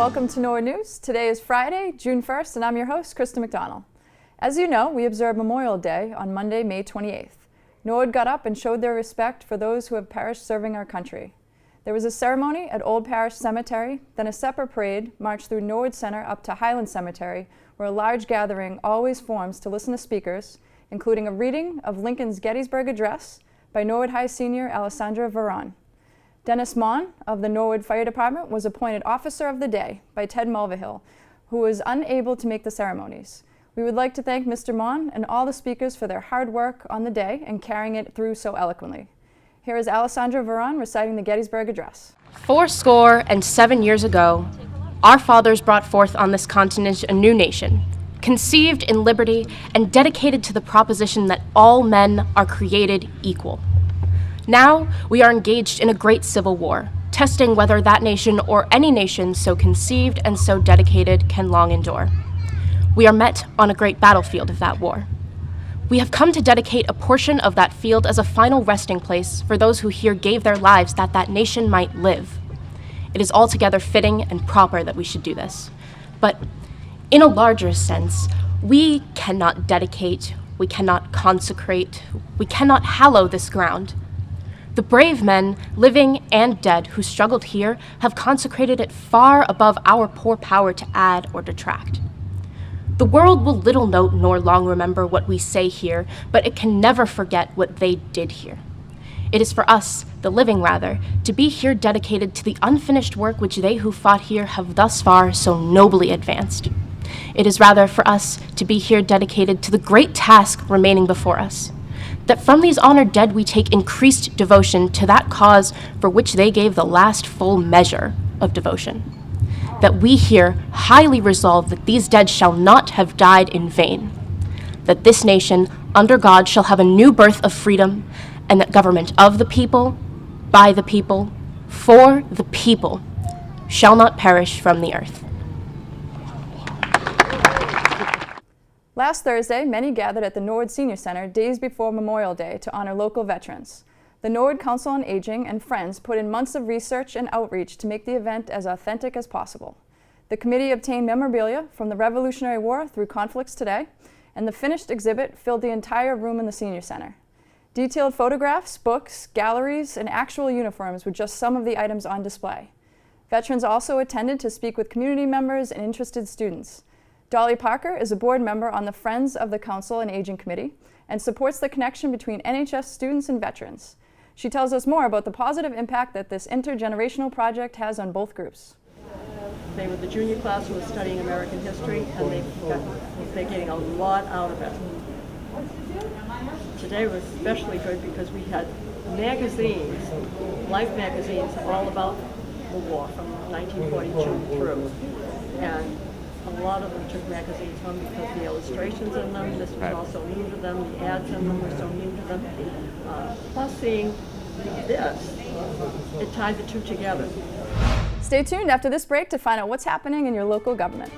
welcome to Norwood News. Today is Friday, June 1st, and I'm your host, Krista McDonald. As you know, we observe Memorial Day on Monday, May 28th. Norwood got up and showed their respect for those who have perished serving our country. There was a ceremony at Old Parish Cemetery, then a separate parade marched through Norwood Center up to Highland Cemetery, where a large gathering always forms to listen to speakers, including a reading of Lincoln's Gettysburg Address by Norwood High senior Alessandra Veron. Dennis Mon of the Norwood Fire Department was appointed Officer of the Day by Ted Mulvihill, who was unable to make the ceremonies. We would like to thank Mr. Mon and all the speakers for their hard work on the day and carrying it through so eloquently. Here is Alessandra Veron reciting the Gettysburg Address. 77 years ago, our fathers brought forth on this continent a new nation, conceived in liberty and dedicated to the proposition that all men are created equal. Now, we are engaged in a great civil war, testing whether that nation or any nation so conceived and so dedicated can long endure. We are met on a great battlefield of that war. We have come to dedicate a portion of that field as a final resting place for those who here gave their lives that that nation might live. It is altogether fitting and proper that we should do this. But in a larger sense, we cannot dedicate, we cannot consecrate, we cannot hallow this ground. The brave men, living and dead, who struggled here have consecrated it far above our poor power to add or detract. The world will little note nor long remember what we say here, but it can never forget what they did here. It is for us, the living rather, to be here dedicated to the unfinished work which they who fought here have thus far so nobly advanced. It is rather for us to be here dedicated to the great task remaining before us, that from these honored dead we take increased devotion to that cause for which they gave the last full measure of devotion. That we here highly resolve that these dead shall not have died in vain, that this nation, under God, shall have a new birth of freedom, and that government of the people, by the people, for the people, shall not perish from the earth. Last Thursday, many gathered at the Norwood Senior Center days before Memorial Day to honor local veterans. The Norwood Council on Aging and Friends put in months of research and outreach to make the event as authentic as possible. The committee obtained memorabilia from the Revolutionary War through conflicts today, and the finished exhibit filled the entire room in the Senior Center. Detailed photographs, books, galleries, and actual uniforms were just some of the items on display. Veterans also attended to speak with community members and interested students. Dolly Parker is a board member on the Friends of the Council on Aging Committee and supports the connection between NHS students and veterans. She tells us more about the positive impact that this intergenerational project has on both groups. They were the junior class who was studying American history, and they're getting a lot out of it. Today was especially good because we had magazines, Life magazines, all about the war from 1942 through. And a lot of them took magazines home because the illustrations in them, this was also new to them, the ads in them were so new to them. Plus seeing this, it tied the two together. Stay tuned after this break to find out what's happening in your local government.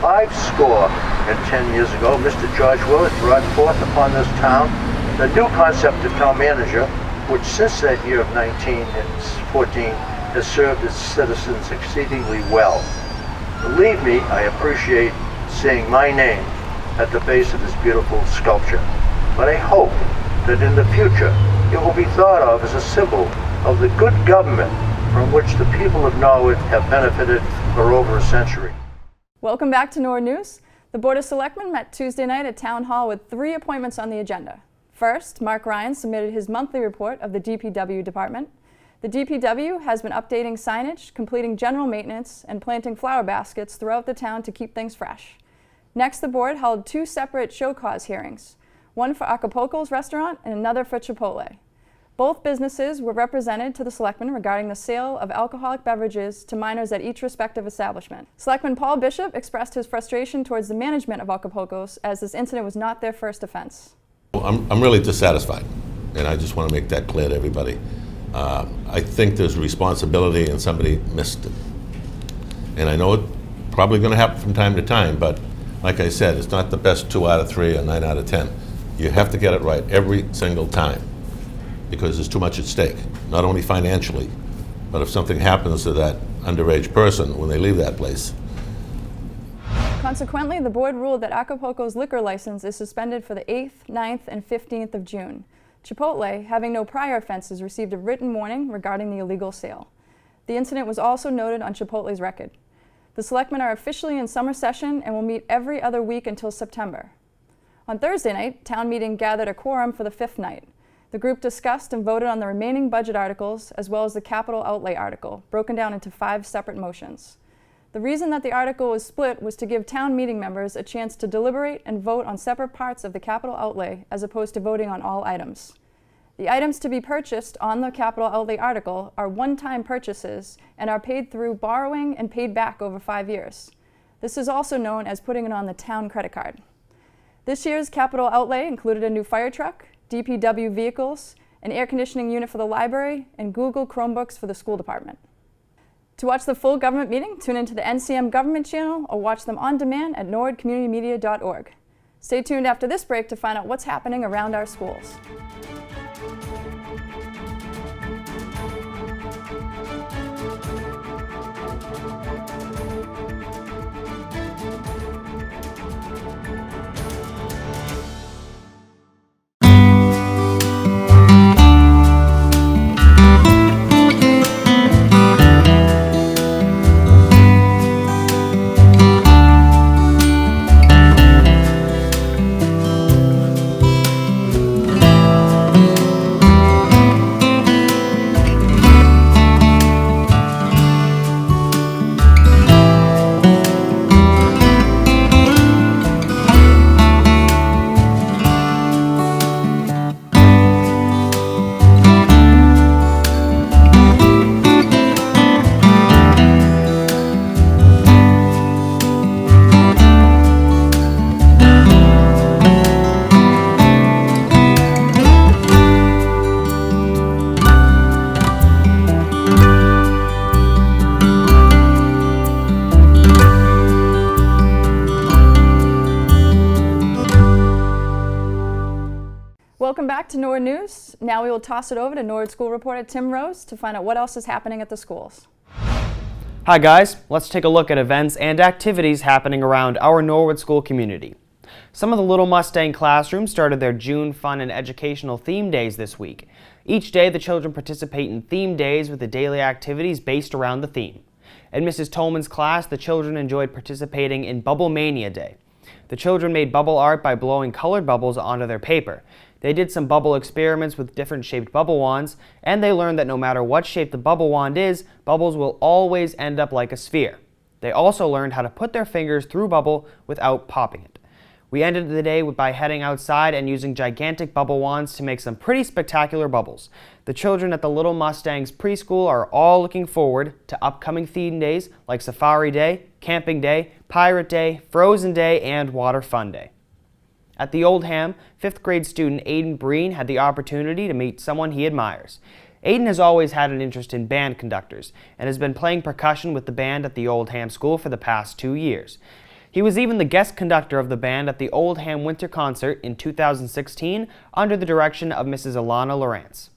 Five score and 10 years ago, Mr. George Willett brought forth upon this town the new concept of town manager, which since that year of 1914 has served its citizens exceedingly well. Believe me, I appreciate seeing my name at the base of this beautiful sculpture, but I hope that in the future it will be thought of as a symbol of the good government from which the people of Norwood have benefited for over a century. Welcome back to Norwood News. The Board of Selectmen met Tuesday night at Town Hall with 3 appointments on the agenda. First, Mark Ryan submitted his monthly report of the DPW department. The DPW has been updating signage, completing general maintenance, and planting flower baskets throughout the town to keep things fresh. Next, the board held 2 separate show cause hearings, one for Acapulco's restaurant and another for Chipotle. Both businesses were represented to the Selectmen regarding the sale of alcoholic beverages to minors at each respective establishment. Selectman Paul Bishop expressed his frustration towards the management of Acapulco's as this incident was not their first offense. I'm really dissatisfied, and I just want to make that clear to everybody. I think there's a responsibility and somebody missed it. And I know probably going to happen from time to time, but like I said, it's not the best 2 out of 3 or 9 out of 10. You have to get it right every single time because there's too much at stake, not only financially, but if something happens to that underage person when they leave that place. Consequently, the board ruled that Acapulco's liquor license is suspended for the 8th, 9th, and 15th of June. Chipotle, having no prior offenses, received a written warning regarding the illegal sale. The incident was also noted on Chipotle's record. The selectmen are officially in summer session and will meet every other week until September. On Thursday night, town meeting gathered a quorum for the 5th night. The group discussed and voted on the remaining budget articles as well as the capital outlay article, broken down into 5 separate motions. The reason that the article was split was to give town meeting members a chance to deliberate and vote on separate parts of the capital outlay as opposed to voting on all items. The items to be purchased on the capital outlay article are one-time purchases and are paid through borrowing and paid back over 5 years. This is also known as putting it on the town credit card. This year's capital outlay included a new fire truck, DPW vehicles, an air conditioning unit for the library, and Google Chromebooks for the school department. To watch the full government meeting, tune into the NCM government channel or watch them on demand at norwoodcommunitymedia.org. Stay tuned after this break to find out what's happening around our schools. Welcome back to Norwood News. Now we will toss it over to Norwood School reporter Tim Rose to find out what else is happening at the schools. Hi guys, let's take a look at events and activities happening around our Norwood School community. Some of the Little Mustang classrooms started their June Fun and Educational Theme Days this week. Each day the children participate in theme days with the daily activities based around the theme. In Mrs. Tolman's class, the children enjoyed participating in Bubble Mania Day. The children made bubble art by blowing colored bubbles onto their paper. They did some bubble experiments with different shaped bubble wands, and they learned that no matter what shape the bubble wand is, bubbles will always end up like a sphere. They also learned how to put their fingers through bubble without popping it. We ended the day by heading outside and using gigantic bubble wands to make some pretty spectacular bubbles. The children at the Little Mustangs preschool are all looking forward to upcoming theme days like Safari Day, Camping Day, Pirate Day, Frozen Day, and Water Fun Day. At the Oldham, 5th grade student Aiden Breen had the opportunity to meet someone he admires. Aiden has always had an interest in band conductors and has been playing percussion with the band at the Oldham School for the past 2 years. He was even the guest conductor of the band at the Oldham Winter Concert in 2016 under the direction of Mrs. Alana Lawrence.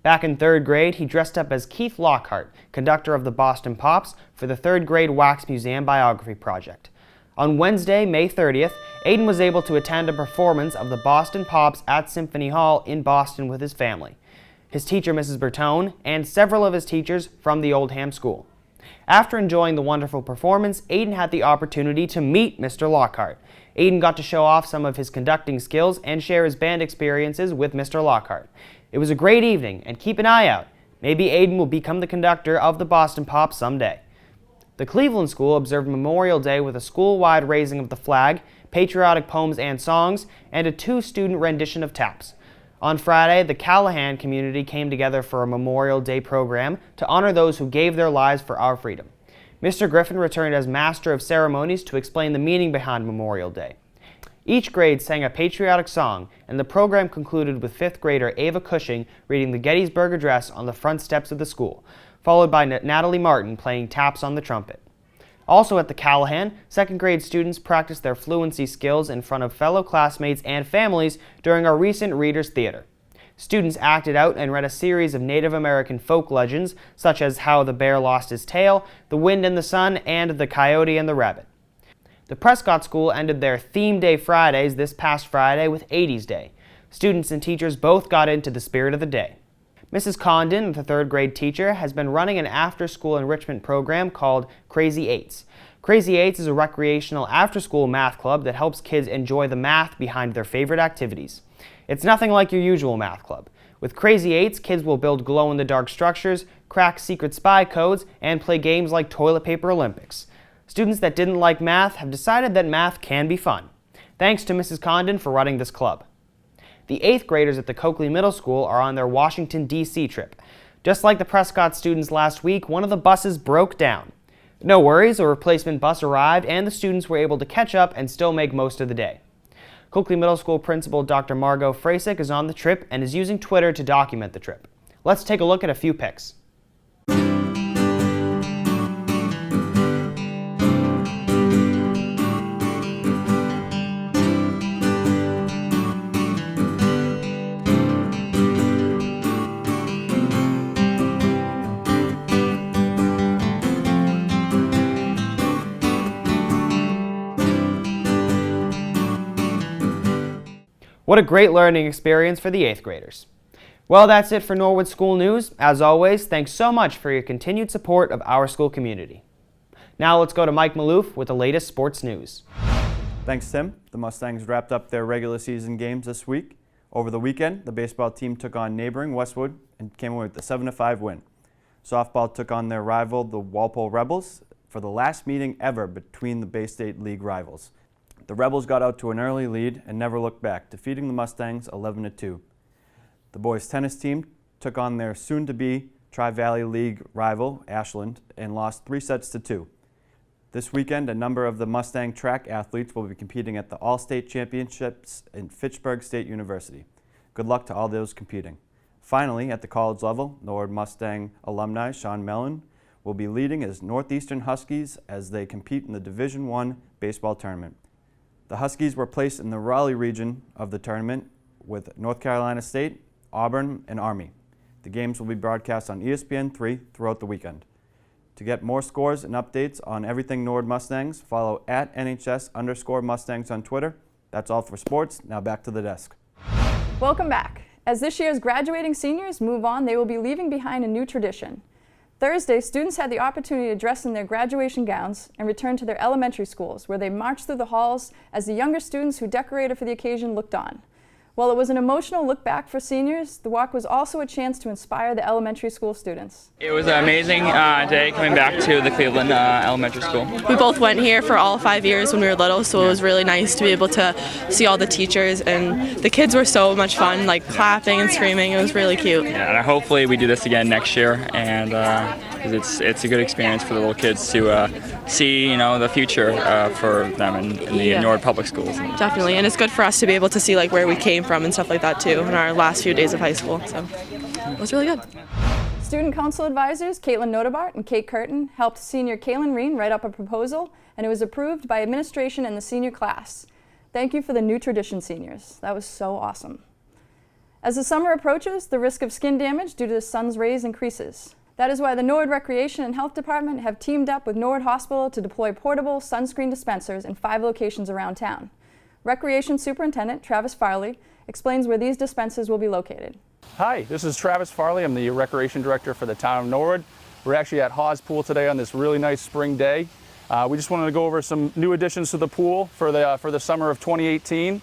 Back in 3rd grade, he dressed up as Keith Lockhart, conductor of the Boston Pops, for the 3rd grade Wax Museum Biography Project. On Wednesday, May 30th, Aiden was able to attend a performance of the Boston Pops at Symphony Hall in Boston with his family, his teacher Mrs. Bertone, and several of his teachers from the Oldham School. After enjoying the wonderful performance, Aiden had the opportunity to meet Mr. Lockhart. Aiden got to show off some of his conducting skills and share his band experiences with Mr. Lockhart. It was a great evening, and keep an eye out. Maybe Aiden will become the conductor of the Boston Pops someday. The Cleveland School observed Memorial Day with a school-wide raising of the flag, patriotic poems and songs, and a 2-student rendition of taps. On Friday, the Callahan community came together for a Memorial Day program to honor those who gave their lives for our freedom. Mr. Griffin returned as Master of Ceremonies to explain the meaning behind Memorial Day. Each grade sang a patriotic song, and the program concluded with 5th grader Ava Cushing reading the Gettysburg Address on the front steps of the school, followed by Natalie Martin playing taps on the trumpet. Also at the Callahan, second grade students practiced their fluency skills in front of fellow classmates and families during our recent Readers Theater. Students acted out and read a series of Native American folk legends, such as How the Bear Lost His Tail, The Wind and the Sun, and The Coyote and the Rabbit. The Prescott School ended their Theme Day Fridays this past Friday with 80s Day. Students and teachers both got into the spirit of the day. Mrs. Condon, the third grade teacher, has been running an after-school enrichment program called Crazy Eights. Crazy Eights is a recreational after-school math club that helps kids enjoy the math behind their favorite activities. It's nothing like your usual math club. With Crazy Eights, kids will build glow-in-the-dark structures, crack secret spy codes, and play games like Toilet Paper Olympics. Students that didn't like math have decided that math can be fun. Thanks to Mrs. Condon for running this club. The 8th graders at the Coakley Middle School are on their Washington, D.C. trip. Just like the Prescott students last week, one of the buses broke down. No worries, a replacement bus arrived and the students were able to catch up and still make most of the day. Coakley Middle School Principal Dr. Margot Frasick is on the trip and is using Twitter to document the trip. Let's take a look at a few pics. What a great learning experience for the 8th graders. Well, that's it for Norwood School News. As always, thanks so much for your continued support of our school community. Now let's go to Mike Maloof with the latest sports news. Thanks, Tim. The Mustangs wrapped up their regular season games this week. Over the weekend, the baseball team took on neighboring Westwood and came away with a 7-5 win. Softball took on their rival, the Walpole Rebels, for the last meeting ever between the Bay State League rivals. The Rebels got out to an early lead and never looked back, defeating the Mustangs 11-2. The boys' tennis team took on their soon-to-be Tri-Valley League rival, Ashland, and lost 3-2. This weekend, a number of the Mustang track athletes will be competing at the All-State Championships in Fitchburg State University. Good luck to all those competing. Finally, at the college level, Norwood Mustang alumni Sean Mellon will be leading his Northeastern Huskies as they compete in the Division I baseball tournament. The Huskies were placed in the Raleigh region of the tournament with North Carolina State, Auburn, and Army. The games will be broadcast on ESPN3 throughout the weekend. To get more scores and updates on everything Norwood Mustangs, follow @NHS_Mustangs on Twitter. That's all for sports. Now back to the desk. Welcome back. As this year's graduating seniors move on, they will be leaving behind a new tradition. Thursday, students had the opportunity to dress in their graduation gowns and return to their elementary schools, where they marched through the halls as the younger students who decorated for the occasion looked on. While it was an emotional look back for seniors, the walk was also a chance to inspire the elementary school students. It was an amazing day coming back to the Cleveland Elementary School. We both went here for all 5 years when we were little, so it was really nice to be able to see all the teachers, and the kids were so much fun, like clapping and screaming. It was really cute. Yeah, and hopefully we do this again next year, and because it's a good experience for the little kids to see, the future for them in the Norwood Public Schools. Definitely, and it's good for us to be able to see like where we came from and stuff like that too in our last few days of high school. So it was really good. Student Council advisors Caitlin Notebart and Kate Curtin helped senior Kaylin Reen write up a proposal, and it was approved by administration and the senior class. Thank you for the new tradition, seniors. That was so awesome. As the summer approaches, the risk of skin damage due to the sun's rays increases. That is why the Norwood Recreation and Health Department have teamed up with Norwood Hospital to deploy portable sunscreen dispensers in 5 locations around town. Recreation Superintendent Travis Farley explains where these dispensers will be located. Hi, this is Travis Farley. I'm the Recreation Director for the town of Norwood. We're actually at Hawes Pool today on this really nice spring day. We just wanted to go over some new additions to the pool for the summer of 2018.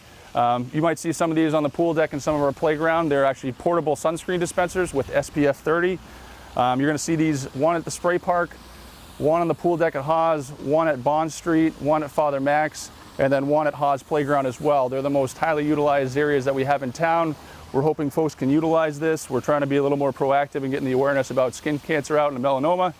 You might see some of these on the pool deck and some of our playground. They're actually portable sunscreen dispensers with SPF 30. You're going to see these, one at the spray park, one on the pool deck at Hawes, one at Bond Street, one at Father Max, and then one at Hawes Playground as well. They're the most highly utilized areas that we have in town. We're hoping folks can utilize this. We're trying to be a little more proactive in getting the awareness about skin cancer out and melanoma.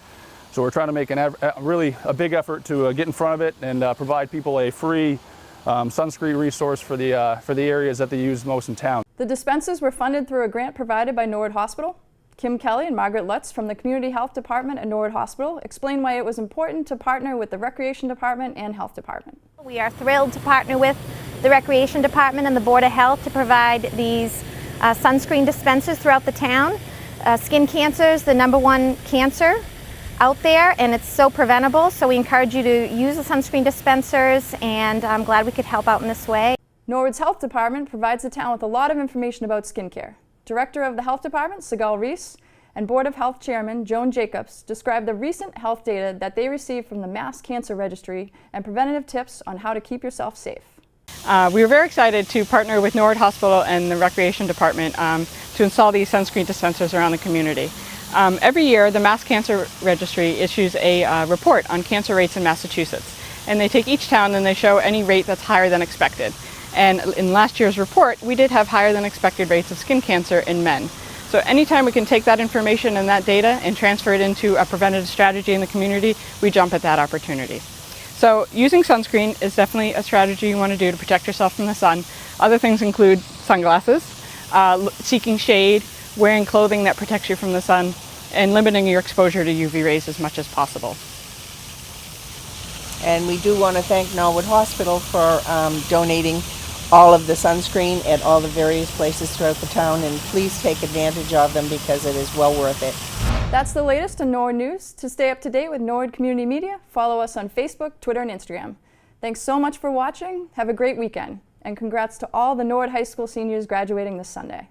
So we're trying to make really a big effort to get in front of it and provide people a free sunscreen resource for the areas that they use most in town. The dispensers were funded through a grant provided by Norwood Hospital. Kim Kelly and Margaret Lutz from the Community Health Department at Norwood Hospital explain why it was important to partner with the Recreation Department and Health Department. We are thrilled to partner with the Recreation Department and the Board of Health to provide these sunscreen dispensers throughout the town. Skin cancer is the #1 cancer out there, and it's so preventable, so we encourage you to use the sunscreen dispensers, and I'm glad we could help out in this way. Norwood's Health Department provides the town with a lot of information about skincare. Director of the Health Department, Sigal Reese, and Board of Health Chairman Joan Jacobs described the recent health data that they received from the Mass Cancer Registry and preventative tips on how to keep yourself safe. We were very excited to partner with Norwood Hospital and the Recreation Department to install these sunscreen dispensers around the community. Every year, the Mass Cancer Registry issues a report on cancer rates in Massachusetts. And they take each town and they show any rate that's higher than expected. And in last year's report, we did have higher than expected rates of skin cancer in men. So anytime we can take that information and that data and transfer it into a preventative strategy in the community, we jump at that opportunity. So using sunscreen is definitely a strategy you want to do to protect yourself from the sun. Other things include sunglasses, seeking shade, wearing clothing that protects you from the sun, and limiting your exposure to UV rays as much as possible. And we do want to thank Norwood Hospital for donating all of the sunscreen at all the various places throughout the town, and please take advantage of them because it is well worth it. That's the latest in Norwood news. To stay up to date with Norwood Community Media, follow us on Facebook, Twitter, and Instagram. Thanks so much for watching. Have a great weekend. And congrats to all the Norwood High School seniors graduating this Sunday.